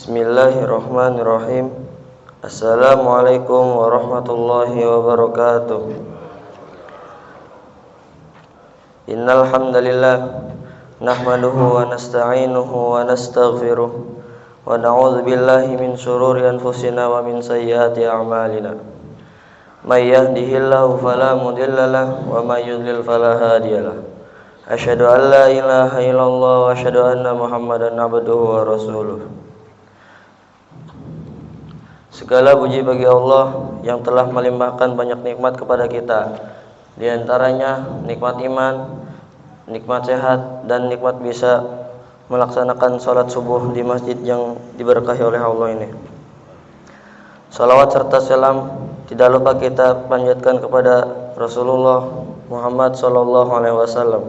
Bismillahirrahmanirrahim. Assalamualaikum warahmatullahi wabarakatuh. Innal hamdalillah nahmaduhu wa nasta'inuhu wa nastaghfiruh wa na'udzu billahi min shururi anfusina wa min sayyiati a'malina. May yahdihillahu fala mudhillalah wa may yudlil fala hadiyalah. Asyhadu an la ilaha illallah wa asyhadu anna Muhammadan abduhu wa rasuluh. Segala puji bagi Allah yang telah melimpahkan banyak nikmat kepada kita. Di antaranya nikmat iman, nikmat sehat, dan nikmat bisa melaksanakan salat subuh di masjid yang diberkahi oleh Allah ini. Salawat serta salam tidak lupa kita panjatkan kepada Rasulullah Muhammad SAW.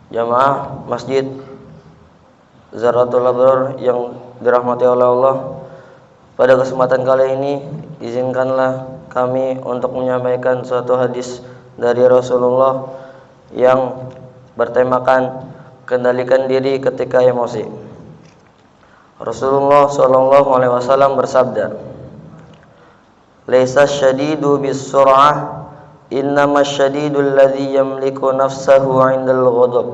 Jamaah Masjid Zaratul Abrar yang dirahmati oleh Allah, pada kesempatan kali ini izinkanlah kami untuk menyampaikan suatu hadis dari Rasulullah yang bertemakan kendalikan diri ketika emosi. Rasulullah SAW bersabda, "Laisa syadidu bis-sur'ah, innamas syadidul ladzi yamliku nafsahu 'indal ghadab."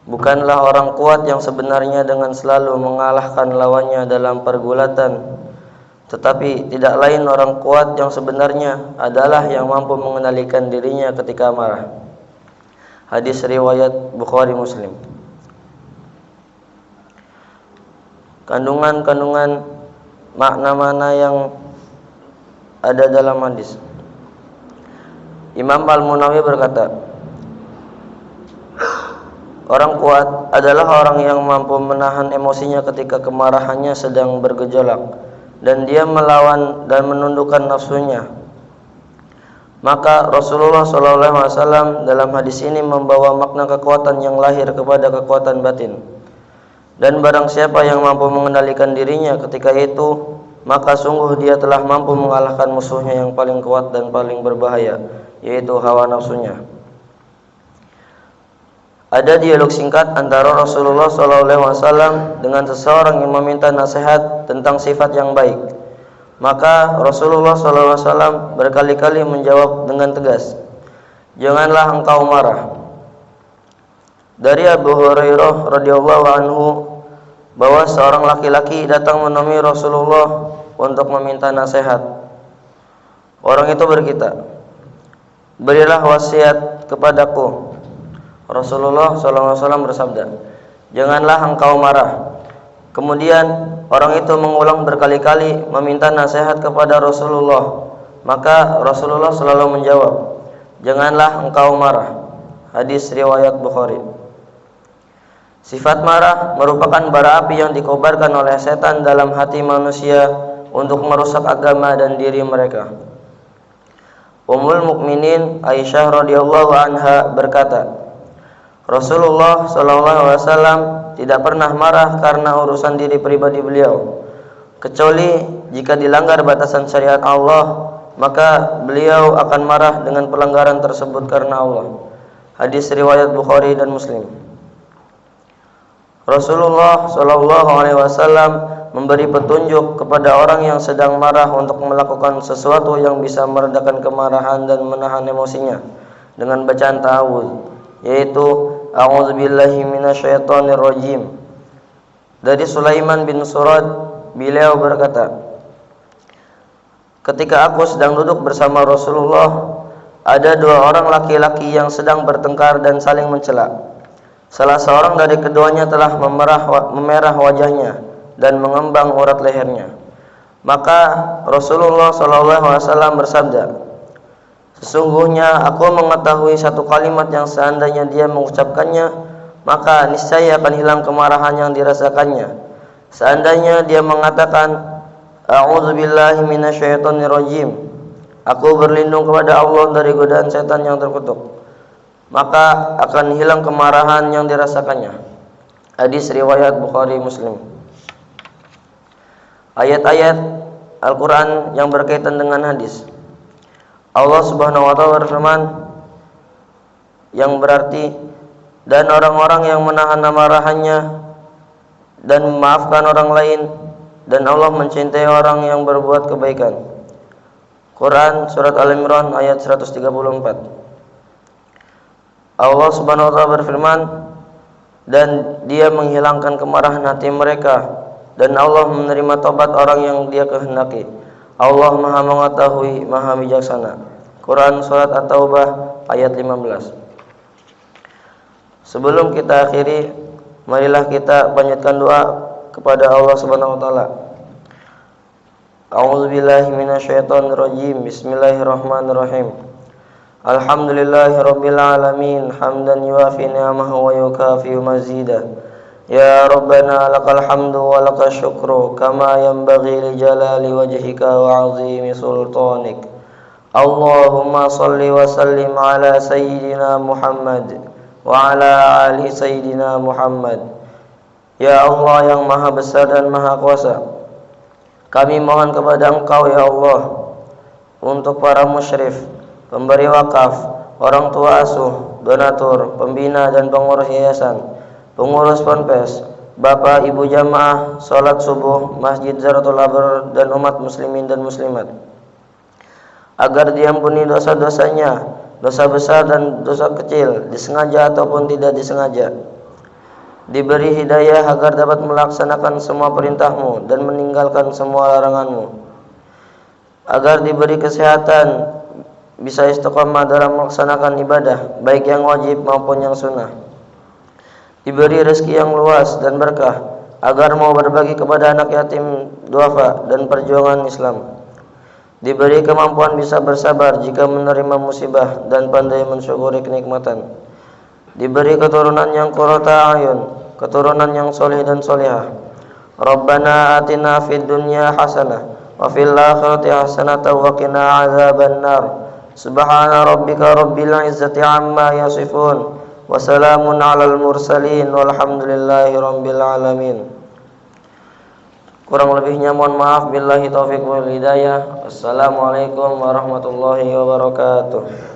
Bukanlah orang kuat yang sebenarnya dengan selalu mengalahkan lawannya dalam pergulatan, tetapi tidak lain orang kuat yang sebenarnya adalah yang mampu mengendalikan dirinya ketika marah. Hadis riwayat Bukhari Muslim. Kandungan-kandungan makna-makna yang ada dalam hadis. Imam Al-Munawi berkata, orang kuat adalah orang yang mampu menahan emosinya ketika kemarahannya sedang bergejolak dan dia melawan dan menundukkan nafsunya. Maka Rasulullah SAW dalam hadis ini membawa makna kekuatan yang lahir kepada kekuatan batin. Dan barang siapa yang mampu mengendalikan dirinya ketika itu, maka sungguh dia telah mampu mengalahkan musuhnya yang paling kuat dan paling berbahaya, yaitu hawa nafsunya. Ada dialog singkat antara Rasulullah SAW dengan seseorang yang meminta nasihat tentang sifat yang baik. Maka Rasulullah SAW berkali-kali menjawab dengan tegas, "Janganlah engkau marah." Dari Abu Hurairah radhiyallahu anhu bahwa seorang laki-laki datang menemui Rasulullah untuk meminta nasihat. Orang itu berkata, "Berilah wasiat kepadaku." Rasulullah SAW bersabda, "Janganlah engkau marah." Kemudian orang itu mengulang berkali-kali meminta nasihat kepada Rasulullah. Maka Rasulullah selalu menjawab, "Janganlah engkau marah." Hadis riwayat Bukhari. Sifat marah merupakan bara api yang dikobarkan oleh setan dalam hati manusia untuk merusak agama dan diri mereka. Ummul Mukminin Aisyah radhiyallahu anha berkata, Rasulullah SAW tidak pernah marah karena urusan diri pribadi beliau, kecuali jika dilanggar batasan syariat Allah, maka beliau akan marah dengan pelanggaran tersebut karena Allah. Hadis riwayat Bukhari dan Muslim. Rasulullah SAW memberi petunjuk kepada orang yang sedang marah untuk melakukan sesuatu yang bisa meredakan kemarahan dan menahan emosinya dengan bacaan ta'awudz, yaitu A'udzubillahi minasyaitonirrajim. Dari Sulaiman bin Surad, beliau berkata, ketika aku sedang duduk bersama Rasulullah, ada dua orang laki-laki yang sedang bertengkar dan saling mencela. Salah seorang dari keduanya telah memerah wajahnya dan mengembang urat lehernya. Maka Rasulullah SAW bersabda, "Sesungguhnya aku mengetahui satu kalimat yang seandainya dia mengucapkannya, maka niscaya akan hilang kemarahan yang dirasakannya. Seandainya dia mengatakan, A'udzubillahi minasyaitonirrajim, aku berlindung kepada Allah dari godaan setan yang terkutuk, maka akan hilang kemarahan yang dirasakannya." Hadis riwayat Bukhari Muslim. Ayat-ayat Al-Quran yang berkaitan dengan hadis. Allah Subhanahu wa ta'ala berfirman yang berarti, dan orang-orang yang menahan amarahnya dan memaafkan orang lain, dan Allah mencintai orang yang berbuat kebaikan. Quran surat Al-Imran ayat 134. Allah Subhanahu wa taala berfirman, dan Dia menghilangkan kemarahan hati mereka, dan Allah menerima tobat orang yang Dia kehendaki. Allah Maha mengetahui, Maha bijaksana. Quran surat At-Taubah ayat 15. Sebelum kita akhiri, marilah kita panjatkan doa kepada Allah Subhanahu wa taala. A'udzubillahi minasyaitonirrajim. Bismillahirrahmanirrahim. Alhamdulillahirabbil alamin, hamdan yuafi ni'amahu wa yukafi mazidah. Ya Rabbana lakal hamdu wa lakal syukru kama yanbaghi li jalali wajhika wa 'azimi sultanik. Allahumma salli wa sallim ala sayyidina Muhammad wa ala ali sayyidina Muhammad. Ya Allah yang maha besar dan maha kuasa, kami mohon kepada Engkau ya Allah untuk para musyrif, pemberi wakaf, orang tua asuh, donatur, pembina dan pengurus yayasan, pengurus ponpes, bapak ibu jamaah salat subuh Masjid Zaratul Abrar dan umat muslimin dan muslimat, agar diampuni dosa-dosanya, dosa besar dan dosa kecil, disengaja ataupun tidak disengaja, diberi hidayah agar dapat melaksanakan semua perintah-Mu dan meninggalkan semua larangan-Mu, agar diberi kesehatan, bisa istiqomah dalam melaksanakan ibadah baik yang wajib maupun yang sunnah, diberi rezeki yang luas dan berkah, agar mau berbagi kepada anak yatim, duafa dan perjuangan Islam, diberi kemampuan bisa bersabar jika menerima musibah dan pandai mensyukuri kenikmatan, diberi keturunan yang qurrata ayun, keturunan yang soleh dan solehah. Rabbana atina fid dunya hasanah wa fil akhirati hasanah wa qina azabannar. Subhana rabbika rabbil izzati amma yasifun wa salamun alal mursalin walhamdulillahi rabbil alamin. Kurang lebihnya mohon maaf. Billahi taufiq wal hidayah. Assalamualaikum warahmatullahi wabarakatuh.